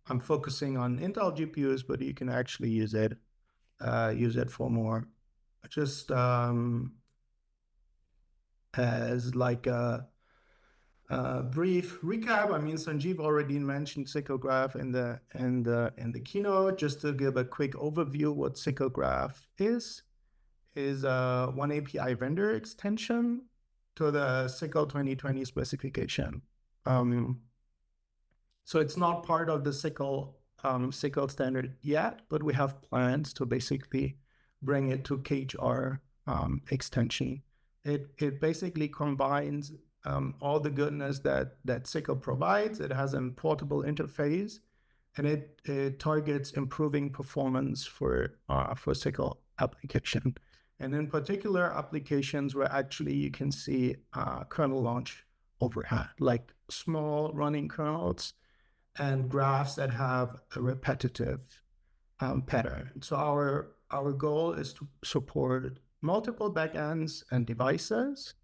I'm focusing on Intel GPUs, but you can actually use it for more. Just as like a brief recap, I mean, Sanjeev already mentioned SYCL Graph in the keynote. Just to give a quick overview, what SYCL Graph is a oneAPI vendor extension to the SYCL 2020 specification. So it's not part of the SYCL standard yet, but we have plans to basically bring it to KHR extension. It basically combines all the goodness that SYCL provides. It has a portable interface, and it targets improving performance for SYCL application. And in particular, applications where actually you can see kernel launch overhead, like small running kernels and graphs that have a repetitive pattern. So our goal is to support multiple backends and devices.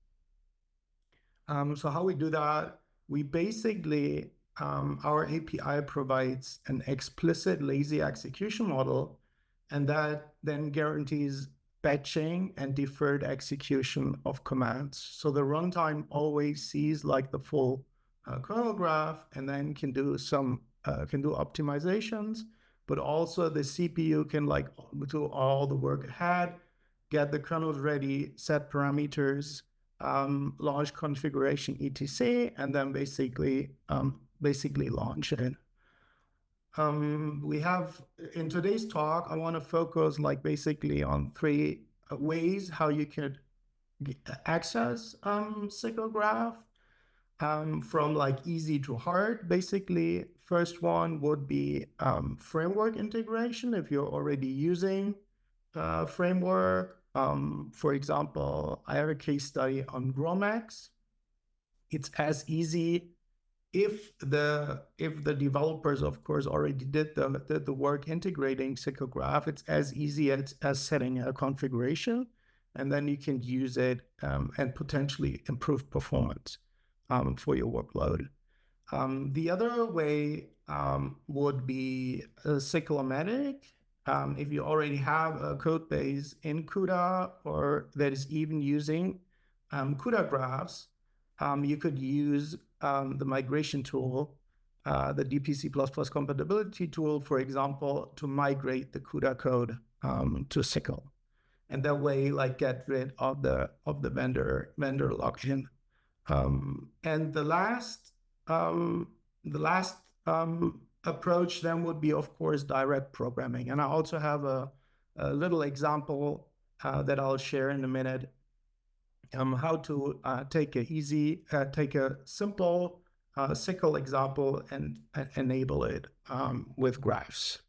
So how we do that, we basically, our API provides an explicit lazy execution model, and that then guarantees batching and deferred execution of commands. So the runtime always sees like the full kernel graph, and then can do optimizations, but also the CPU can like do all the work ahead, get the kernels ready, set parameters, launch configuration etc, and then basically launch it. We have, in today's talk, I want to focus like basically on three ways how you could access SYCL Graph, from like easy to hard. Basically, first one would be framework integration. If you're already using framework, for example, I have a case study on GROMACS. It's as easy, if the developers, of course, already did the work integrating SYCL Graph, it's as easy as setting a configuration, and then you can use it and potentially improve performance for your workload. The other way would be cyclomatic. If you already have a code base in CUDA, or that is even using CUDA graphs, you could use the migration tool, the DPC++ compatibility tool, for example, to migrate the CUDA code to SYCL, and that way, like, get rid of the vendor lock-in. And the last approach then would be, of course, direct programming. And I also have a little example that I'll share in a minute, how to take a simple SYCL example and enable it with graphs.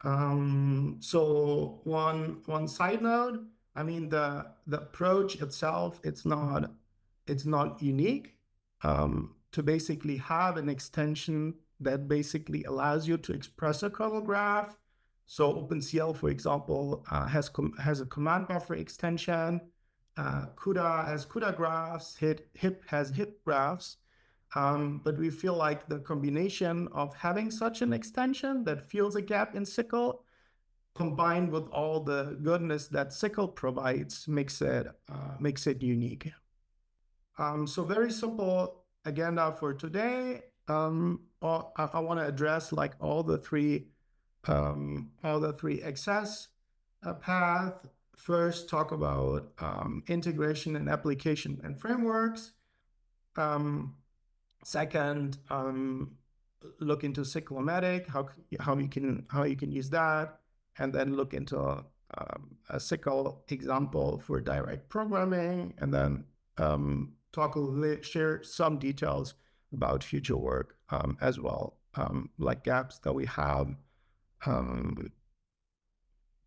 So one side note, I mean, the approach itself, it's not unique. To basically have an extension that basically allows you to express a kernel graph. So OpenCL, for example, has a command buffer extension. CUDA has CUDA graphs. HIP has HIP graphs. But we feel like the combination of having such an extension that fills a gap in SYCL, combined with all the goodness that SYCL provides, makes it unique. So very simple agenda for today. I want to address like all the three access path. First, talk about integration and application and frameworks. Second, look into cyclomatic, how you can use that, and then look into a SYCL example for direct programming, and then share some details about future work as well, like gaps that we have,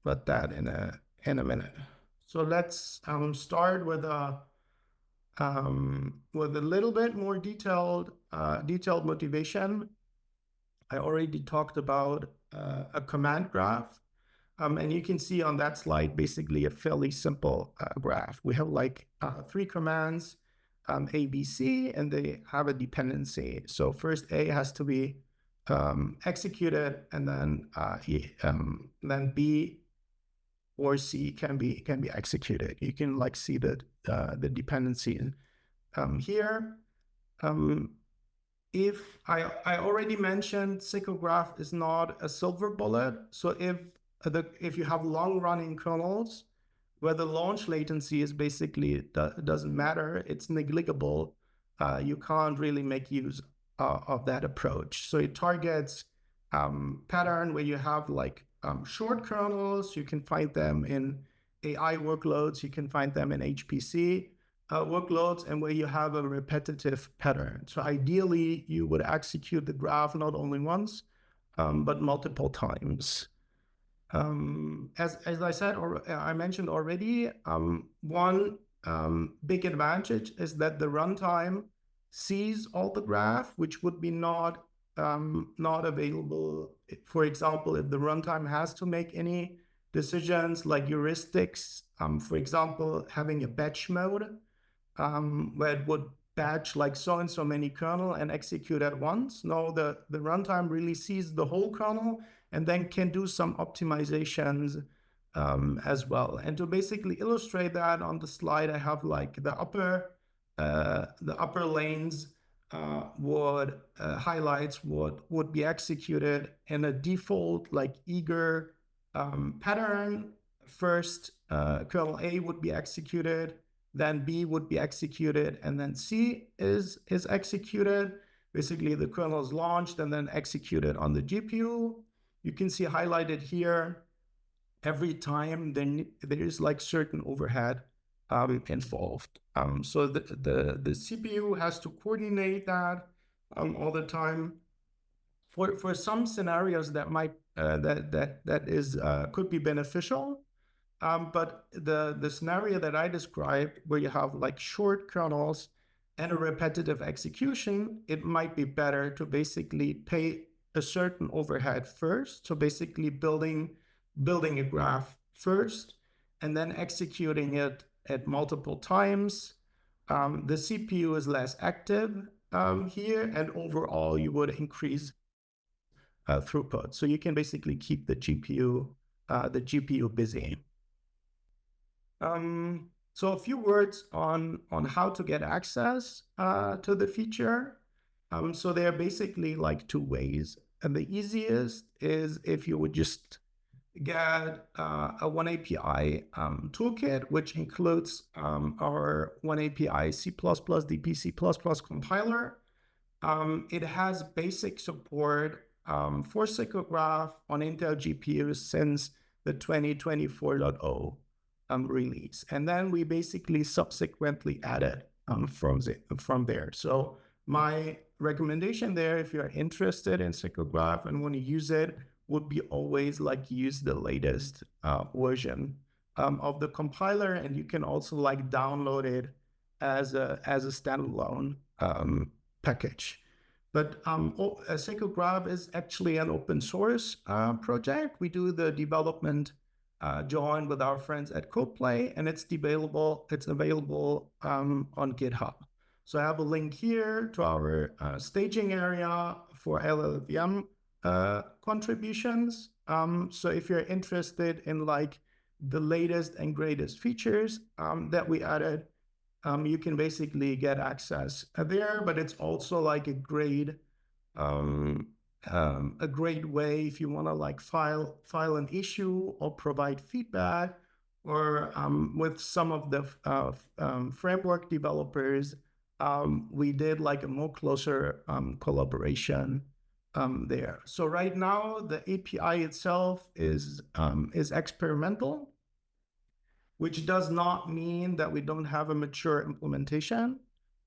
but that in a minute. So let's start with a little bit more detailed motivation. I already talked about a command graph. And you can see on that slide, basically a fairly simple graph. We have like 3 commands, A, B, C, and they have a dependency. So first A has to be executed, and then B or C can be executed. You can like see the dependency here. If I already mentioned, SYCL Graph is not a silver bullet. So if you have long running kernels where the launch latency is basically doesn't matter, it's negligible, you can't really make use of that approach. So it targets pattern where you have like short kernels. You can find them in AI workloads. You can find them in HPC workloads, and where you have a repetitive pattern. So ideally, you would execute the graph not only once, but multiple times. As I said, or I mentioned already, one big advantage is that the runtime sees all the graph, which would be not available. For example, if the runtime has to make any decisions like heuristics, for example, having a batch mode, where it would batch like so and so many kernel and execute at once. No, the runtime really sees the whole kernel and then can do some optimizations as well. And to basically illustrate that on the slide, I have like the upper lanes would highlights would be executed in a default like eager pattern. First, kernel A would be executed, then B would be executed, and then C is executed. Basically, the kernel is launched and then executed on the GPU. You can see highlighted here, every time there is like certain overhead involved. So the CPU has to coordinate that all the time. For some scenarios that might could be beneficial. But the scenario that I described, where you have like short kernels and a repetitive execution, it might be better to basically pay a certain overhead first. So basically building a graph first and then executing it at multiple times. The CPU is less active here, and overall you would increase throughput. So you can basically keep the GPU busy. So a few words on how to get access to the feature. So there are basically like two ways. And the easiest is if you would just get a oneAPI toolkit, which includes our oneAPI C++ DP C++ compiler. It has basic support for SYCL Graph on Intel GPUs since the 2024.0 release. And then we basically subsequently added from there. So my recommendation there, if you're interested in SYCL Graph and want to use it, would be always like use the latest version of the compiler, and you can also like download it as a standalone package. But SYCL Graph is actually an open source project. We do the development join with our friends at CodePlay, and it's available on GitHub. So I have a link here to our staging area for LLVM contributions. So if you're interested in like the latest and greatest features that we added, you can basically get access there. But it's also like a great way if you want to like file an issue or provide feedback, or with some of the framework developers, we did like a more closer collaboration there. So right now the API itself is experimental, which does not mean that we don't have a mature implementation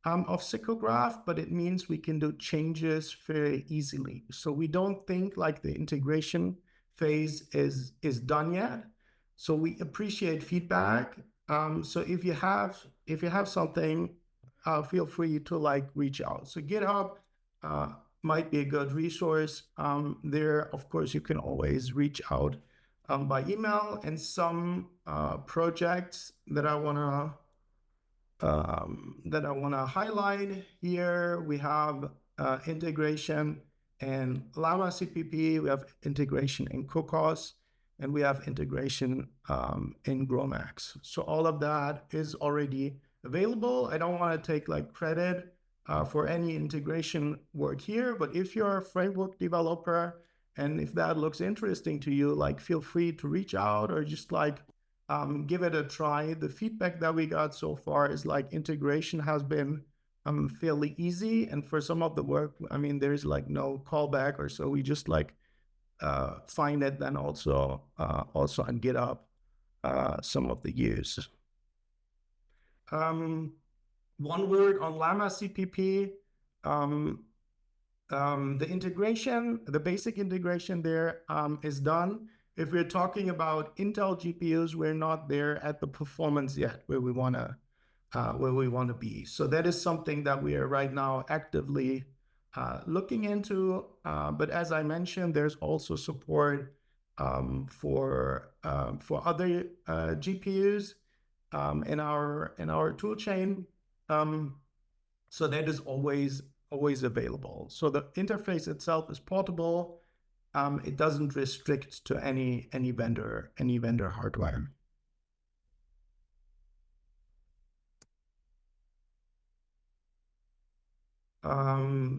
of SYCL Graph, but it means we can do changes very easily. So we don't think like the integration phase is done yet. So we appreciate feedback. So if you have something, feel free to like reach out. So GitHub might be a good resource. There, of course, you can always reach out by email. And some projects that I wanna highlight here. We have integration And Llama CPP, we have integration in Cocos, and we have integration in GROMACS. So all of that is already available. I don't want to take like credit for any integration work here, but if you're a framework developer and if that looks interesting to you, like feel free to reach out or just like give it a try. The feedback that we got so far is like integration has been fairly easy. And for some of the work, I mean, there's like no callback or so. We just like find it then also on GitHub some of the use. One word on Llama CPP. The integration, the basic integration there is done. If we're talking about Intel GPUs, we're not there at the performance yet where we want to be. So that is something that we are right now actively looking into. But as I mentioned, there's also support for other GPUs in our tool chain. So that is always available. So the interface itself is portable. It doesn't restrict to any vendor hardware.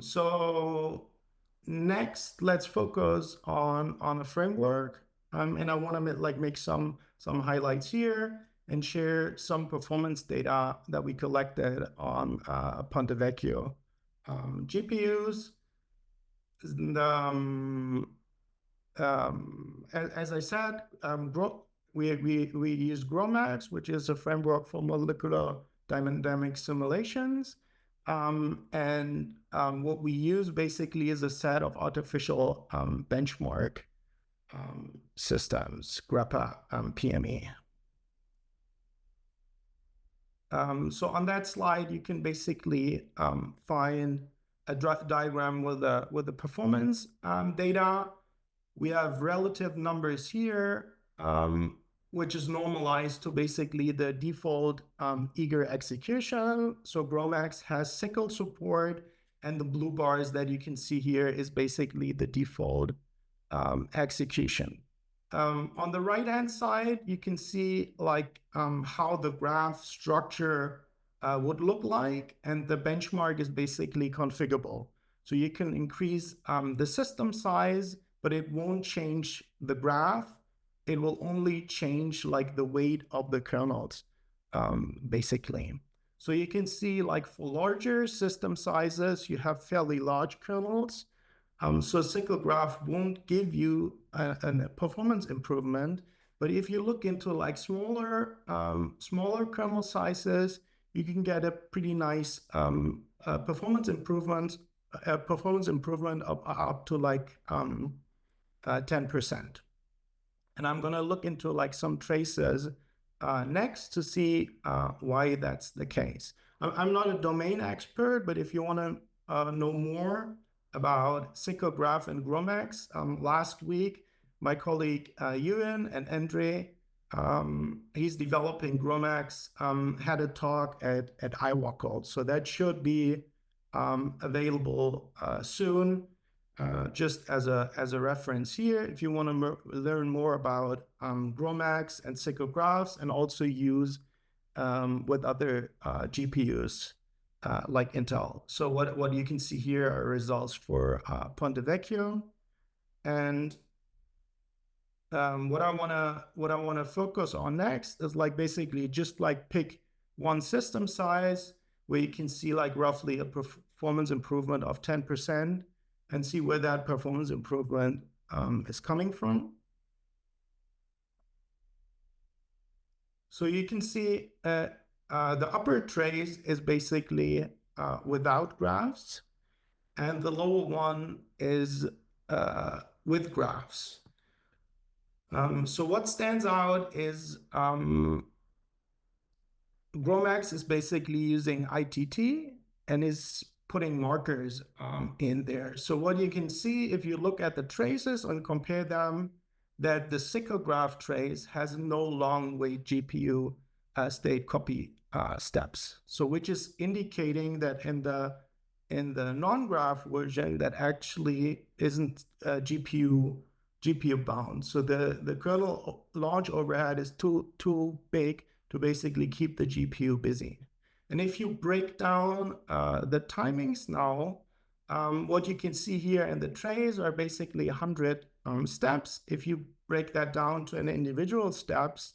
So next, let's focus on a framework. And I want to make some highlights here and share some performance data that we collected on Ponte Vecchio GPUs. As I said, we use GROMACS, which is a framework for molecular dynamic simulations. What we use basically is a set of artificial benchmark systems, grappa PME. So on that slide, you can basically find a diagram with the performance data. We have relative numbers here, which is normalized to basically the default eager execution. So GROMACS has SYCL support, and the blue bars that you can see here is basically the default execution. On the right-hand side, you can see like how the graph structure would look like, and the benchmark is basically configurable. So you can increase the system size, but it won't change the graph. It will only change like the weight of the kernels, basically. So you can see like for larger system sizes, you have fairly large kernels. So SYCL Graph won't give you a performance improvement, but if you look into like smaller kernel sizes, you can get a pretty nice performance improvement of up to like 10%. And I'm going to look into like some traces next to see why that's the case. I'm not a domain expert, but if you want to know more about SYCL Graph and GROMACS, last week, my colleague Ewan and Andre, he's developing GROMACS, had a talk at IWACL. So that should be available soon. Just as a reference here, if you want to learn more about GROMACS and SYCL Graphs, and also use with other GPUs like Intel. So what you can see here are results for Ponte Vecchio, and what I wanna focus on next is like basically just like pick one system size where you can see like roughly a performance improvement of 10%, and see where that performance improvement is coming from. So you can see the upper trace is basically without graphs, and the lower one is with graphs. So what stands out is GROMACS is basically using ITT and is putting markers in there. So what you can see if you look at the traces and compare them, that the SYCL Graph trace has no long wait GPU state copy steps. So which is indicating that in the in the non-graph version that actually isn't GPU bound. So the kernel launch overhead is too big to basically keep the GPU busy. And if you break down the timings now, what you can see here in the trays are basically 100 steps. If you break that down to an individual steps,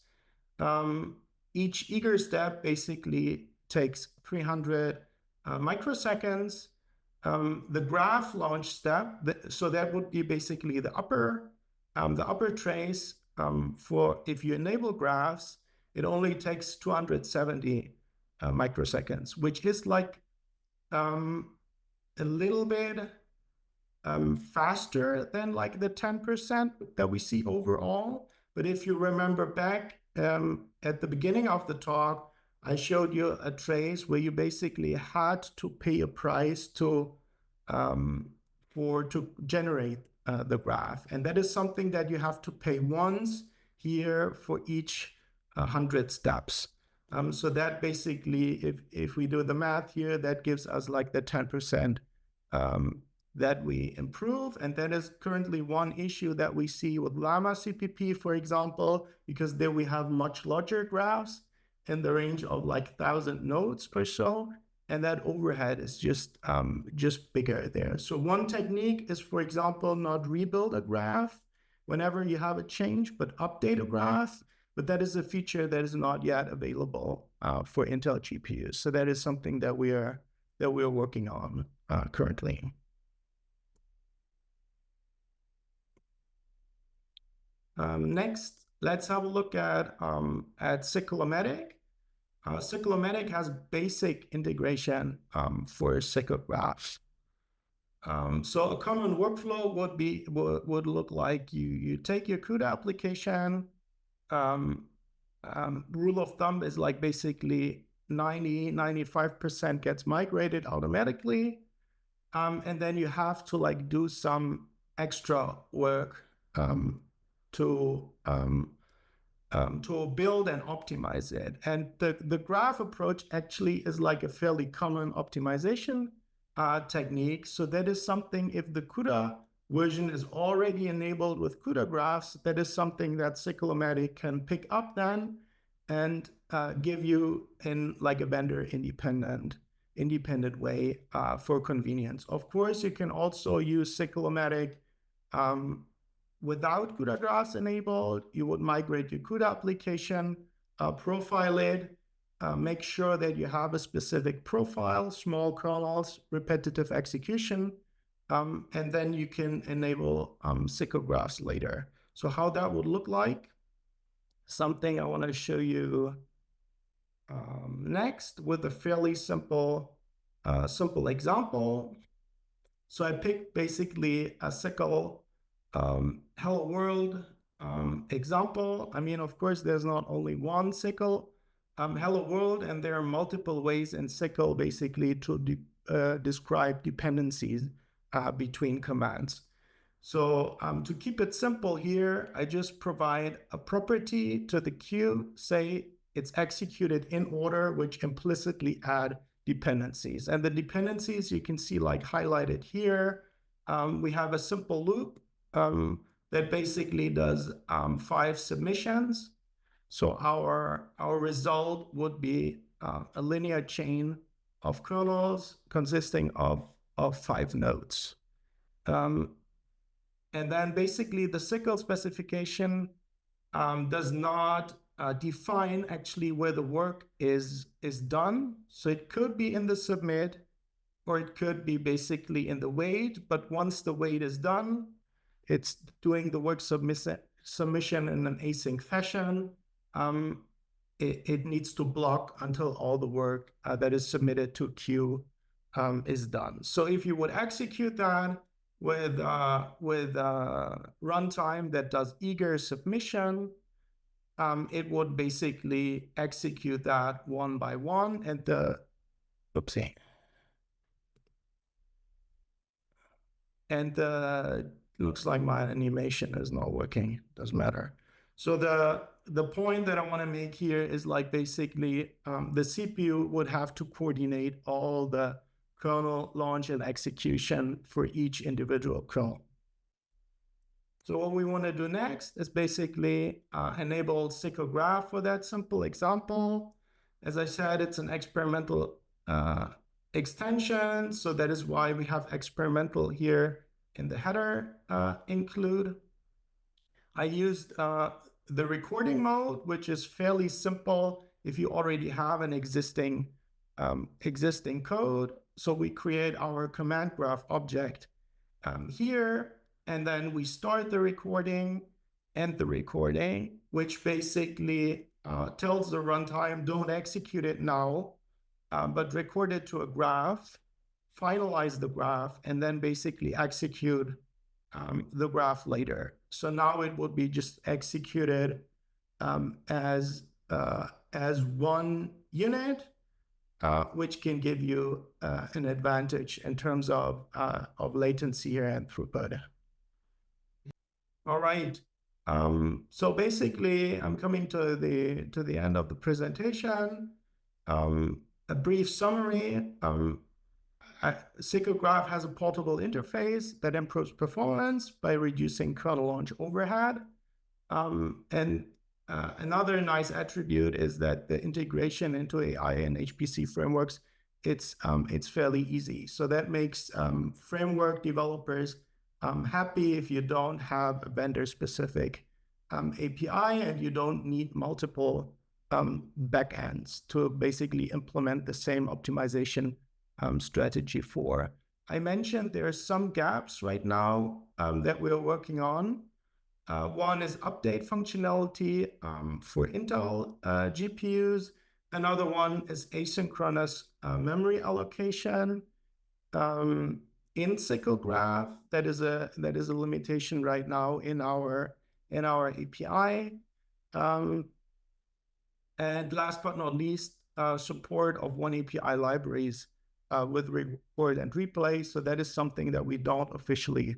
each eager step basically takes 300 microseconds. The graph launch step, so that would be basically the upper trace. For if you enable graphs, it only takes 270 microseconds, which is like a little bit faster than like the 10% that we see overall. But if you remember back at the beginning of the talk, I showed you a trace where you basically had to pay a price to generate the graph, and that is something that you have to pay once here for each 100 steps. So that basically, if we do the math here, that gives us like the 10% that we improve. And that is currently one issue that we see with Llama CPP, for example, because there we have much larger graphs in the range of like 1,000 nodes or so. And that overhead is just bigger there. So one technique is, for example, not rebuild a graph whenever you have a change, but update a graph. But that is a feature that is not yet available for Intel GPUs. So that is something that we are working on currently. Next, let's have a look at Cyclomatic. Cyclomatic has basic integration for SYCL graphs. So a common workflow would look like you take your CUDA application. Rule of thumb is like basically 95% gets migrated automatically. And then you have to like do some extra work to build and optimize it. And the graph approach actually is like a fairly common optimization technique. So that is something, if the CUDA version is already enabled with CUDA graphs, that is something that Cyclomatic can pick up then and give you in like a vendor independent way for convenience. Of course, you can also use Cyclomatic without CUDA graphs enabled. You would migrate your CUDA application, profile it, make sure that you have a specific profile, small kernels, repetitive execution, and then you can enable SYCL graphs later. So how that would look like, something I want to show you next with a fairly simple example. So I picked basically a SYCL hello world example. I mean, of course, there's not only one SYCL hello world, and there are multiple ways in SYCL basically to describe dependencies between commands. So to keep it simple here, I just provide a property to the queue, say it's executed in order, which implicitly add dependencies. And the dependencies you can see like highlighted here. We have a simple loop that basically does 5 submissions. So our result would be a linear chain of kernels consisting of 5 nodes. And then basically the SYCL specification does not define actually where the work is done. So it could be in the submit, or it could be basically in the wait. But once the wait is done, it's doing the work submission in an async fashion. It needs to block until all the work that is submitted to queue is done. So if you would execute that with runtime that does eager submission, it would basically execute that one by one, and oopsie. And looks like my animation is not working. Doesn't matter. So the point that I want to make here is like basically the CPU would have to coordinate all the kernel launch and execution for each individual kernel. So what we want to do next is basically enable SYCL Graph for that simple example. As I said, it's an experimental extension. So that is why we have experimental here in the header include. I used the recording mode, which is fairly simple if you already have an existing code. So we create our command graph object here, and then we start the recording, end the recording, which basically tells the runtime, don't execute it now, but record it to a graph, finalize the graph, and then basically execute the graph later. So now it would be just executed as one unit, which can give you an advantage in terms of latency here and throughput. All right. So basically, I'm coming to the end of the presentation. A brief summary. SYCL Graph has a portable interface that improves performance by reducing kernel launch overhead. Another nice attribute is that the integration into AI and HPC frameworks, it's fairly easy. So that makes framework developers happy if you don't have a vendor-specific API and you don't need multiple backends to basically implement the same optimization strategy for. I mentioned there are some gaps right now that we're working on. One is update functionality for Intel GPUs. Another one is asynchronous memory allocation in SYCL Graph. That is a limitation right now in our API. And last but not least, support of oneAPI libraries with record and replay. So that is something that we don't officially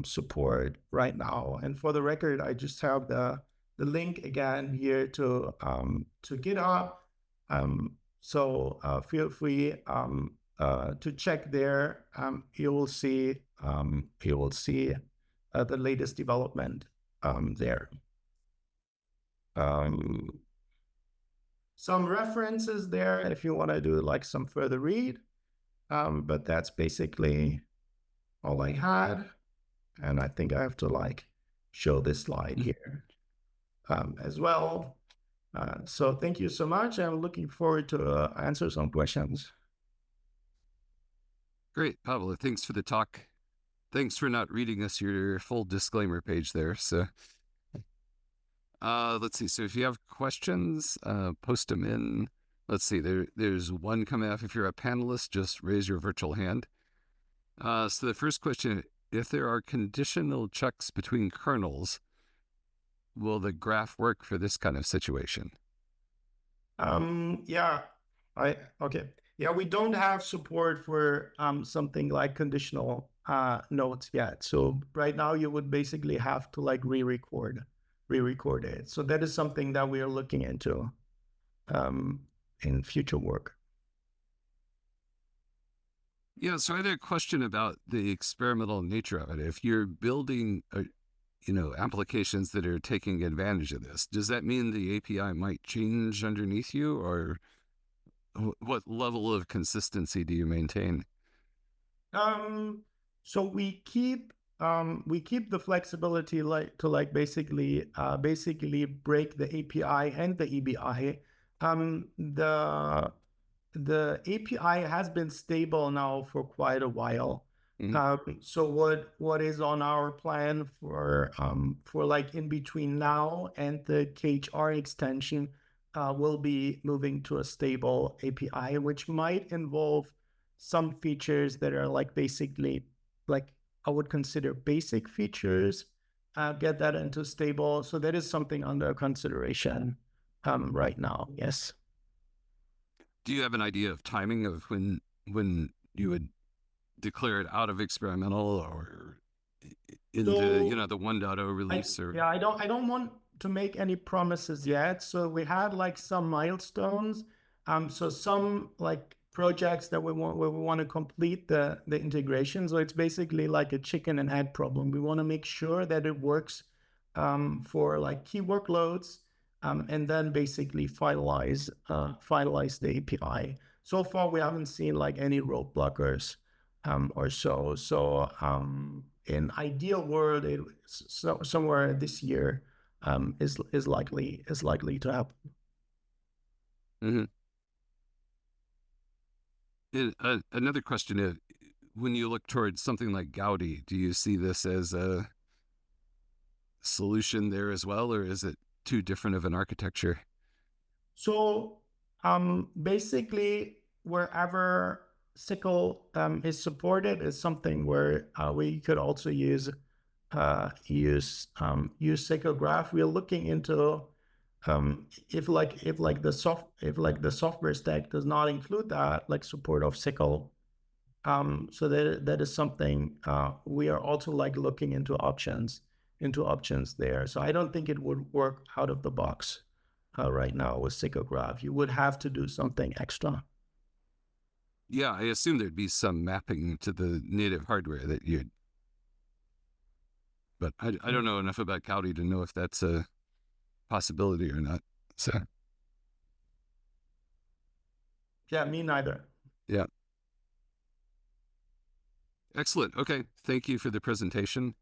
support right now. And for the record, I just have the link again here to GitHub. So feel free to check there. You will see the latest development there. Some references there if you want to do like some further read. But that's basically all I had. And I think I have to like show this slide here as well. So thank you so much. I'm looking forward to answer some questions. Great, Pablo. Thanks for the talk. Thanks for not reading us your full disclaimer page there. So let's see. So if you have questions, post them in. Let's see. There's one coming up. If you're a panelist, just raise your virtual hand. So the first question, if there are conditional checks between kernels, will the graph work for this kind of situation? Yeah, Yeah, we don't have support for something like conditional nodes yet. So right now you would basically have to like re-record it. So that is something that we are looking into in future work. Yeah, so I had a question about the experimental nature of it. If you're building, applications that are taking advantage of this, does that mean the API might change underneath you, or what level of consistency do you maintain? So we keep the flexibility to basically break the API and the EBI. The API has been stable now for quite a while. So what is on our plan for like in between now and the KHR extension will be moving to a stable API, which might involve some features that are like basically like I would consider basic features, get that into stable. So that is something under consideration right now. Yes. Do you have an idea of timing of when you would declare it out of experimental or into the 1.0 release? Yeah, I don't want to make any promises yet. So we had like some milestones. So some like projects that we want where we want to complete the integration. So it's basically like a chicken and egg problem. We want to make sure that it works for like key workloads, and then basically finalize the API. So far, we haven't seen like any roadblockers or so. So in ideal world, somewhere this year is likely to happen. Mm-hmm. Another question is, when you look towards something like Gaudi, do you see this as a solution there as well, or is it too different of an architecture? So basically, wherever SYCL is supported is something where we could also use SYCL Graph. We're looking into if the software stack does not include that, like support of SYCL. So that is something we are also like looking into options there. So I don't think it would work out of the box right now with SYCL Graph. You would have to do something extra. Yeah, I assume there'd be some mapping to the native hardware that you'd, but I don't know enough about Gaudi to know if that's a possibility or not. So, Yeah, me neither. yeah. Excellent. Okay. Thank you for the presentation.